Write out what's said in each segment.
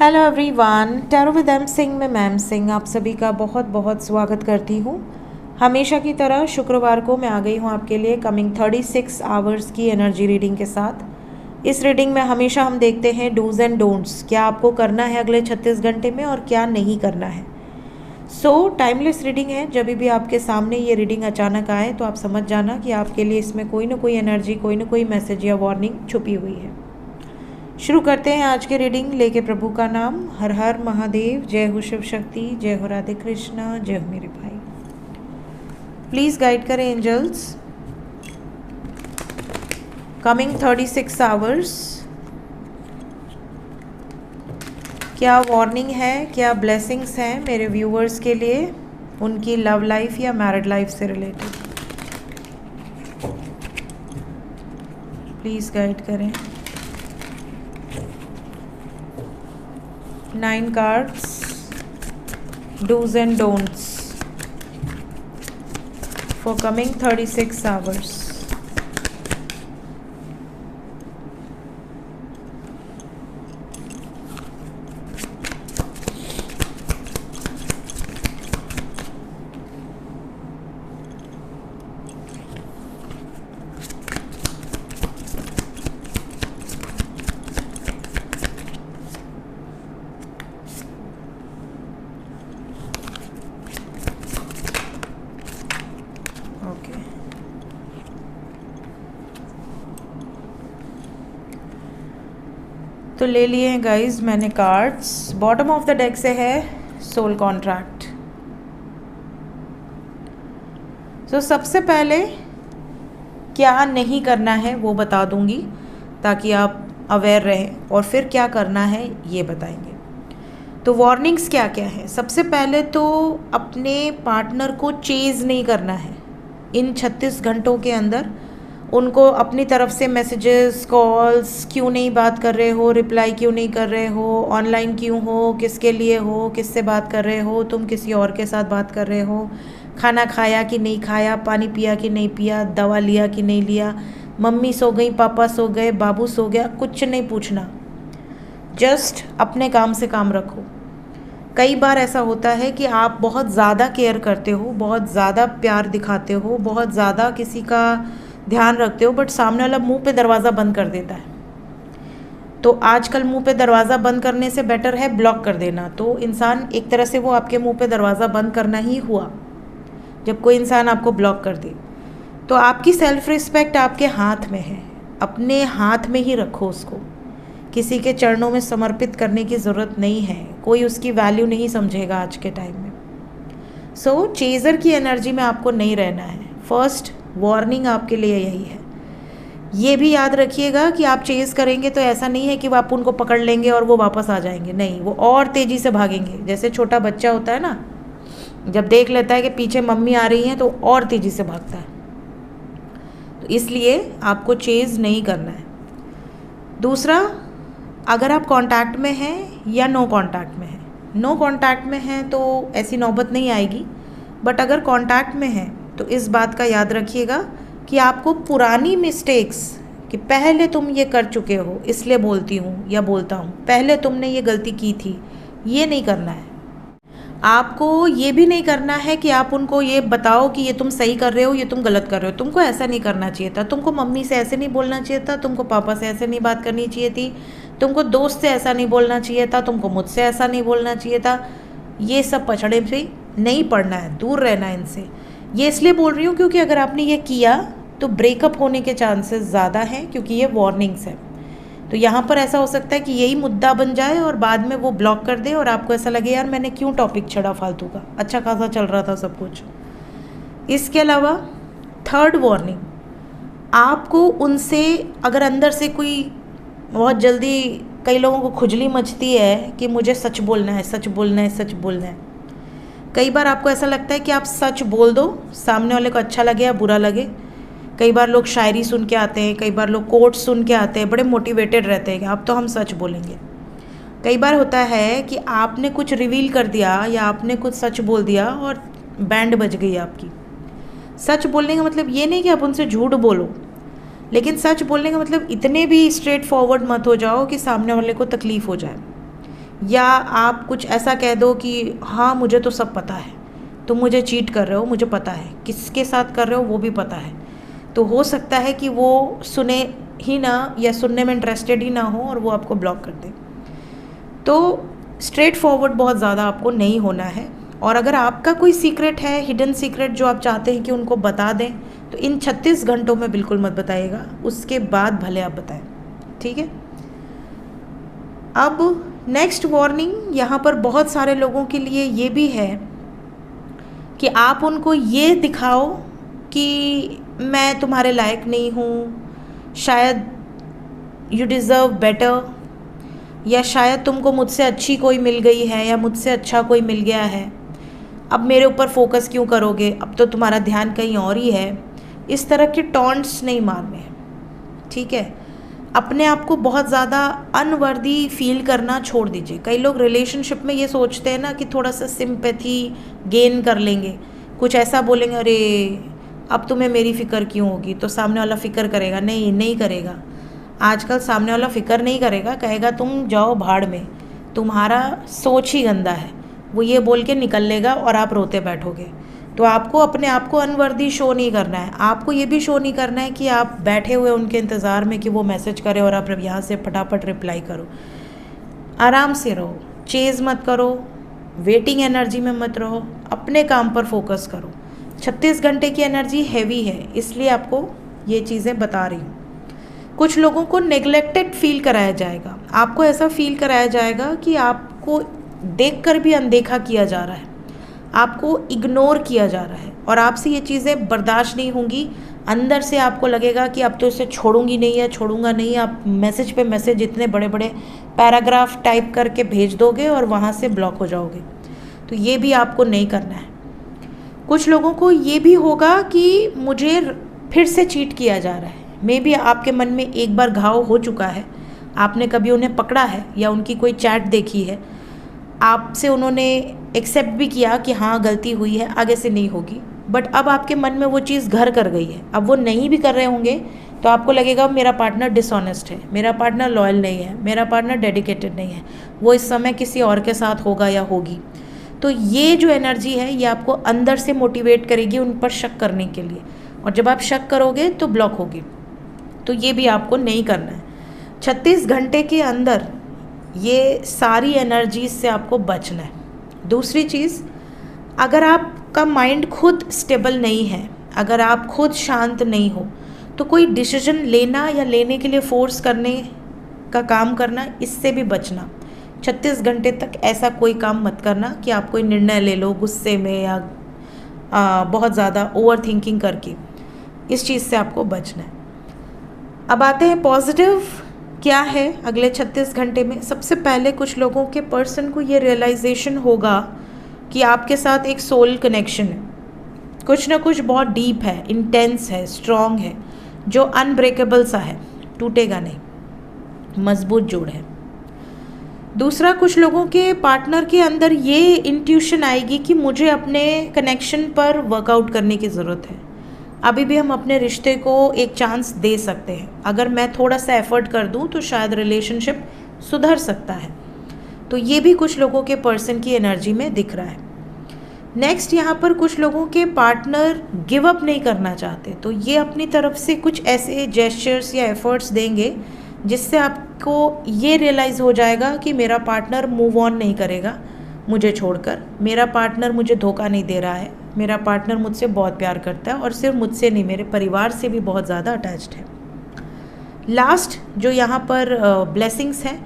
Hello everyone, tarot with M Singh में ma'am Singh आप सभी का बहुत बहुत स्वागत करती हूँ। हमेशा की तरह शुक्रवार को मैं आ गई हूँ आपके लिए कमिंग 36 आवर्स की एनर्जी रीडिंग के साथ। इस रीडिंग में हमेशा हम देखते हैं डूज एंड डोंट्स, क्या आपको करना है अगले 36 घंटे में और क्या नहीं करना है। टाइमलेस रीडिंग है। जब भी आपके सामने ये रीडिंग अचानक आए तो आप समझ जाना कि आपके लिए इसमें कोई ना कोई एनर्जी, कोई ना कोई मैसेज या वार्निंग छुपी हुई है। शुरू करते हैं आज के रीडिंग लेके प्रभु का नाम। हर हर महादेव, जय हो शिव शक्ति, जय हो राधे कृष्णा, जय हो मेरे भाई। प्लीज़ गाइड करें एंजल्स। कमिंग 36 आवर्स, क्या वार्निंग है, क्या ब्लेसिंग्स हैं मेरे व्यूवर्स के लिए, उनकी लव लाइफ या मैरिड लाइफ से रिलेटेड। प्लीज़ गाइड करें। 9 cards, do's and don'ts for coming 36 hours. तो ले लिए हैं गाइज मैंने cards. Bottom of the deck से है सोल कॉन्ट्रैक्ट। सबसे पहले क्या नहीं करना है वो बता दूंगी ताकि आप अवेयर रहें, और फिर क्या करना है ये बताएंगे। तो वार्निंग्स क्या क्या है। सबसे पहले तो अपने पार्टनर को चेज़ नहीं करना है इन 36 घंटों के अंदर। उनको अपनी तरफ से मैसेजेस, कॉल्स, क्यों नहीं बात कर रहे हो, रिप्लाई क्यों नहीं कर रहे हो, ऑनलाइन क्यों हो, किसके लिए हो, किससे बात कर रहे हो, तुम किसी और के साथ बात कर रहे हो, खाना खाया कि नहीं खाया, पानी पिया कि नहीं पिया, दवा लिया कि नहीं लिया, मम्मी सो गई, पापा सो गए, बाबू सो गया, कुछ नहीं पूछना। जस्ट अपने काम से काम रखो। कई बार ऐसा होता है कि आप बहुत ज़्यादा केयर करते हो, बहुत ज़्यादा प्यार दिखाते हो, बहुत ज़्यादा किसी का ध्यान रखते हो, बट सामने वाला मुंह पे दरवाज़ा बंद कर देता है। तो आजकल मुंह पे दरवाज़ा बंद करने से बेटर है ब्लॉक कर देना। तो इंसान एक तरह से वो आपके मुंह पे दरवाज़ा बंद करना ही हुआ जब कोई इंसान आपको ब्लॉक कर दे। तो आपकी सेल्फ रिस्पेक्ट आपके हाथ में है, अपने हाथ में ही रखो उसको। किसी के चरणों में समर्पित करने की ज़रूरत नहीं है, कोई उसकी वैल्यू नहीं समझेगा आज के टाइम में। चेज़र की एनर्जी में आपको नहीं रहना है। फर्स्ट वार्निंग आपके लिए यही है। ये भी याद रखिएगा कि आप चेज़ करेंगे तो ऐसा नहीं है कि वो आप उनको पकड़ लेंगे और वो वापस आ जाएंगे, नहीं, वो और तेज़ी से भागेंगे। जैसे छोटा बच्चा होता है ना, जब देख लेता है कि पीछे मम्मी आ रही हैं तो और तेज़ी से भागता है। तो इसलिए आपको चेज़ नहीं करना है। दूसरा, अगर आप कांटेक्ट में हैं या नो कांटेक्ट में हैं, नो कांटेक्ट में हैं तो ऐसी नौबत नहीं आएगी, बट अगर कांटेक्ट में हैं तो इस बात का याद रखिएगा कि आपको पुरानी मिस्टेक्स, कि पहले तुम ये कर चुके हो इसलिए बोलती हूँ या बोलता हूँ, पहले तुमने ये गलती की थी, ये नहीं करना है। आपको ये भी नहीं करना है कि आप उनको ये बताओ कि ये तुम सही कर रहे हो, ये तुम गलत कर रहे हो। तुमको ऐसा नहीं करना चाहिए था, तुमको मम्मी से ऐसे नहीं बोलना चाहिए था, तुमको पापा से ऐसे नहीं बात करनी चाहिए थी, तुमको दोस्त से ऐसा नहीं बोलना चाहिए था, तुमको मुझसे ऐसा नहीं बोलना चाहिए था। ये सब पछड़े से नहीं पड़ना है, दूर रहना है इनसे। ये इसलिए बोल रही हूँ क्योंकि अगर आपने ये किया तो ब्रेकअप होने के चांसेस ज़्यादा हैं, क्योंकि ये वार्निंग्स है। तो यहाँ पर ऐसा हो सकता है कि यही मुद्दा बन जाए और बाद में वो ब्लॉक कर दे और आपको ऐसा लगे यार मैंने क्यों टॉपिक छड़ा फालतू का, अच्छा खासा चल रहा था सब कुछ। इसके अलावा थर्ड वार्निंग, आपको उनसे अगर अंदर से कोई बहुत जल्दी, कई लोगों को खुजली मचती है कि मुझे सच बोलना है, सच बोलना है, सच बोलना है। कई बार आपको ऐसा लगता है कि आप सच बोल दो, सामने वाले को अच्छा लगे या बुरा लगे। कई बार लोग शायरी सुन के आते हैं, कई बार लोग कोट सुन के आते हैं, बड़े मोटिवेटेड रहते हैं कि अब तो हम सच बोलेंगे। कई बार होता है कि आपने कुछ रिवील कर दिया या आपने कुछ सच बोल दिया और बैंड बज गई आपकी। सच बोलने का मतलब ये नहीं कि आप उनसे झूठ बोलो, लेकिन सच बोलने का मतलब इतने भी स्ट्रेट फॉरवर्ड मत हो जाओ कि सामने वाले को तकलीफ़ हो जाए। या आप कुछ ऐसा कह दो कि हाँ मुझे तो सब पता है, तुम मुझे चीट कर रहे हो, मुझे पता है, किसके साथ कर रहे हो वो भी पता है। तो हो सकता है कि वो सुने ही ना या सुनने में इंटरेस्टेड ही ना हो और वो आपको ब्लॉक कर दे। तो स्ट्रेट फॉरवर्ड बहुत ज़्यादा आपको नहीं होना है। और अगर आपका कोई सीक्रेट है, हिडन सीक्रेट जो आप चाहते हैं कि उनको बता दें, तो इन 36 घंटों में बिल्कुल मत बताइएगा, उसके बाद भले आप बताएं, ठीक है। अब नेक्स्ट वार्निंग यहाँ पर बहुत सारे लोगों के लिए ये भी है कि आप उनको ये दिखाओ कि मैं तुम्हारे लायक नहीं हूँ, शायद यू डिज़र्व बेटर, या शायद तुमको मुझसे अच्छी कोई मिल गई है या मुझसे अच्छा कोई मिल गया है, अब मेरे ऊपर फोकस क्यों करोगे, अब तो तुम्हारा ध्यान कहीं और ही है। इस तरह के टॉन्ट्स नहीं मारने, ठीक है। अपने आप को बहुत ज़्यादा अनवर्दी फील करना छोड़ दीजिए। कई लोग रिलेशनशिप में ये सोचते हैं ना कि थोड़ा सा सिंपैथी गेन कर लेंगे, कुछ ऐसा बोलेंगे, अरे अब तुम्हें मेरी फ़िक्र क्यों होगी, तो सामने वाला फ़िक्र करेगा, नहीं नहीं करेगा। आजकल सामने वाला फ़िक्र नहीं करेगा, कहेगा तुम जाओ भाड़ में, तुम्हारा सोच ही गंदा है, वो ये बोल के निकल लेगा और आप रोते बैठोगे। तो आपको अपने आप को अनवर्दी शो नहीं करना है। आपको ये भी शो नहीं करना है कि आप बैठे हुए उनके इंतज़ार में कि वो मैसेज करे और आप यहाँ से फटाफट रिप्लाई करो। आराम से रहो, चेज़ मत करो, वेटिंग एनर्जी में मत रहो, अपने काम पर फोकस करो। 36 घंटे की एनर्जी हैवी है, इसलिए आपको ये चीज़ें बता रही हूँ। कुछ लोगों को नेग्लेक्टेड फील कराया जाएगा, आपको ऐसा फील कराया जाएगा कि आपको देखकर भी अनदेखा किया जा रहा है, आपको इग्नोर किया जा रहा है और आपसे ये चीज़ें बर्दाश्त नहीं होंगी। अंदर से आपको लगेगा कि अब तो इसे छोड़ूंगी नहीं या छोड़ूंगा नहीं। आप मैसेज पे मैसेज इतने बड़े बड़े पैराग्राफ टाइप करके भेज दोगे और वहाँ से ब्लॉक हो जाओगे। तो ये भी आपको नहीं करना है। कुछ लोगों को ये भी होगा कि मुझे फिर से चीट किया जा रहा है। मे बी आपके मन में एक बार घाव हो चुका है, आपने कभी उन्हें पकड़ा है या उनकी कोई चैट देखी है, आपसे उन्होंने एक्सेप्ट भी किया कि हाँ गलती हुई है, आगे से नहीं होगी, बट अब आपके मन में वो चीज़ घर कर गई है। अब वो नहीं भी कर रहे होंगे तो आपको लगेगा मेरा पार्टनर डिसऑनेस्ट है, मेरा पार्टनर लॉयल नहीं है, मेरा पार्टनर डेडिकेटेड नहीं है, वो इस समय किसी और के साथ होगा या होगी। तो ये जो एनर्जी है ये आपको अंदर से मोटिवेट करेगी उन पर शक करने के लिए, और जब आप शक करोगे तो ब्लॉक होगी। तो ये भी आपको नहीं करना है। 36 घंटे के अंदर ये सारी एनर्जी से आपको बचना है। दूसरी चीज़, अगर आपका माइंड खुद स्टेबल नहीं है, अगर आप खुद शांत नहीं हो, तो कोई डिसीजन लेना या लेने के लिए फोर्स करने का काम करना, इससे भी बचना। 36 घंटे तक ऐसा कोई काम मत करना कि आप कोई निर्णय ले लो गुस्से में या बहुत ज़्यादा ओवर थिंकिंग करके। इस चीज़ से आपको बचना है। अब आते हैं पॉजिटिव क्या है अगले 36 घंटे में। सबसे पहले कुछ लोगों के पर्सन को ये रियलाइजेशन होगा कि आपके साथ एक सोल कनेक्शन है, कुछ ना कुछ बहुत डीप है, इंटेंस है, स्ट्रॉन्ग है, जो अनब्रेकेबल सा है, टूटेगा नहीं, मजबूत जोड़ है। दूसरा, कुछ लोगों के पार्टनर के अंदर ये इंट्यूशन आएगी कि मुझे अपने कनेक्शन पर वर्कआउट करने की ज़रूरत है, अभी भी हम अपने रिश्ते को एक चांस दे सकते हैं, अगर मैं थोड़ा सा एफर्ट कर दूं तो शायद रिलेशनशिप सुधर सकता है। तो ये भी कुछ लोगों के पर्सन की एनर्जी में दिख रहा है। नेक्स्ट, यहाँ पर कुछ लोगों के पार्टनर गिव अप नहीं करना चाहते, तो ये अपनी तरफ से कुछ ऐसे जेस्चर्स या एफर्ट्स देंगे जिससे आपको ये रियलाइज़ हो जाएगा कि मेरा पार्टनर मूव ऑन नहीं करेगा मुझे छोड़कर, मेरा पार्टनर मुझे धोखा नहीं दे रहा है, मेरा पार्टनर मुझसे बहुत प्यार करता है और सिर्फ मुझसे नहीं, मेरे परिवार से भी बहुत ज़्यादा अटैच्ड है। लास्ट जो यहाँ पर ब्लेसिंग्स हैं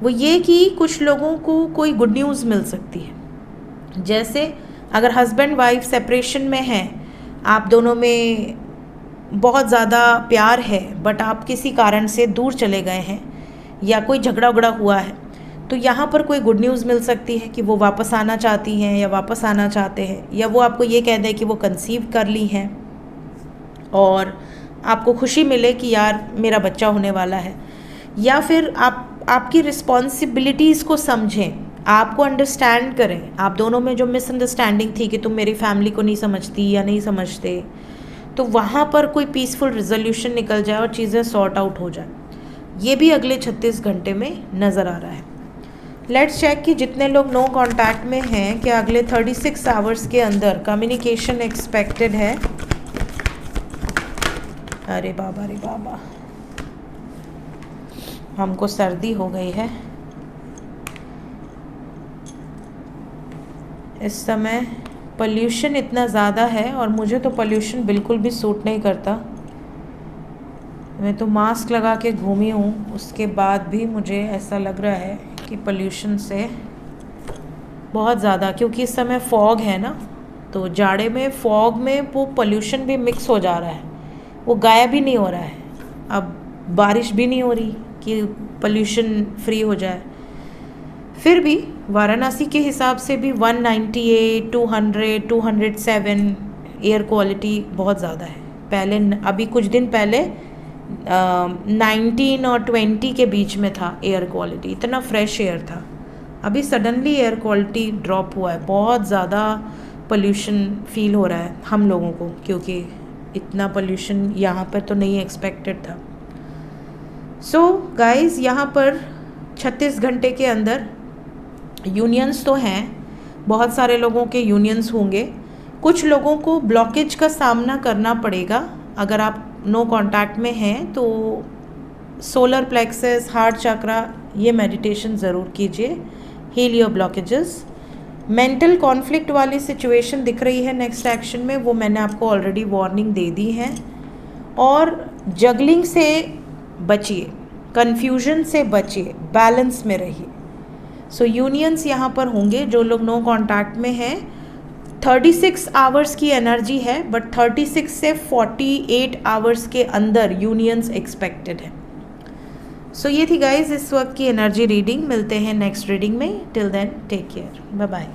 वो ये कि कुछ लोगों को कोई गुड न्यूज़ मिल सकती है। जैसे अगर हस्बैंड वाइफ सेपरेशन में हैं, आप दोनों में बहुत ज़्यादा प्यार है बट आप किसी कारण से दूर चले गए हैं या कोई झगड़ा उगड़ा हुआ है, तो यहाँ पर कोई गुड न्यूज़ मिल सकती है कि वो वापस आना चाहती हैं या वापस आना चाहते हैं, या वो आपको ये कह दें कि वो कंसीव कर ली हैं और आपको खुशी मिले कि यार मेरा बच्चा होने वाला है। या फिर आपकी रिस्पॉन्सिबिलिटीज़ को समझें, आपको अंडरस्टैंड करें। आप दोनों में जो मिसअंडरस्टैंडिंग थी कि तुम मेरी फैमिली को नहीं समझती या नहीं समझते, तो वहाँ पर कोई पीसफुल रिजोल्यूशन निकल जाए और चीज़ें सॉर्ट आउट हो जाए। ये भी अगले 36 घंटे में नज़र आ रहा है। लेट्स चेक कि जितने लोग नो कांटेक्ट में हैं क्या अगले 36 आवर्स के अंदर कम्युनिकेशन एक्सपेक्टेड है। अरे बाबा रे बाबा, हमको सर्दी हो गई है इस समय। पोल्यूशन इतना ज़्यादा है और मुझे तो पोल्यूशन बिल्कुल भी सूट नहीं करता। मैं तो मास्क लगा के घूमी हूँ, उसके बाद भी मुझे ऐसा लग रहा है कि पोल्यूशन से बहुत ज़्यादा, क्योंकि इस समय फॉग है ना, तो जाड़े में फॉग में वो पोल्यूशन भी मिक्स हो जा रहा है, वो गायब ही नहीं हो रहा है। अब बारिश भी नहीं हो रही कि पोल्यूशन फ्री हो जाए। फिर भी वाराणसी के हिसाब से भी 198, 200, 207 एयर क्वालिटी बहुत ज़्यादा है। पहले अभी कुछ दिन पहले 19 और 20 के बीच में था एयर क्वालिटी, इतना फ्रेश एयर था। अभी सडनली एयर क्वालिटी ड्रॉप हुआ है, बहुत ज़्यादा पोल्यूशन फील हो रहा है हम लोगों को, क्योंकि इतना पोल्यूशन यहाँ पर तो नहीं एक्सपेक्टेड था। सो गाइस, यहाँ पर 36 घंटे के अंदर यूनियंस तो हैं, बहुत सारे लोगों के यूनियंस होंगे। कुछ लोगों को ब्लॉकेज का सामना करना पड़ेगा। अगर आप नो कांटेक्ट में हैं तो सोलर प्लेक्सस, हार्ट चक्रा, ये मेडिटेशन ज़रूर कीजिए, heal your blockages. Mental conflict वाली सिचुएशन दिख रही है नेक्स्ट एक्शन में, वो मैंने आपको ऑलरेडी वार्निंग दे दी है। और जगलिंग से बचिए, कन्फ्यूजन से बचिए, बैलेंस में रहिए। सो यूनियंस यहाँ पर होंगे। जो लोग नो कांटेक्ट में हैं, 36 आवर्स की एनर्जी है, बट 36 से 48 आवर्स के अंदर यूनियंस एक्सपेक्टेड है। सो ये थी गाइज इस वक्त की एनर्जी रीडिंग। मिलते हैं नेक्स्ट रीडिंग में। Till then take care, bye bye.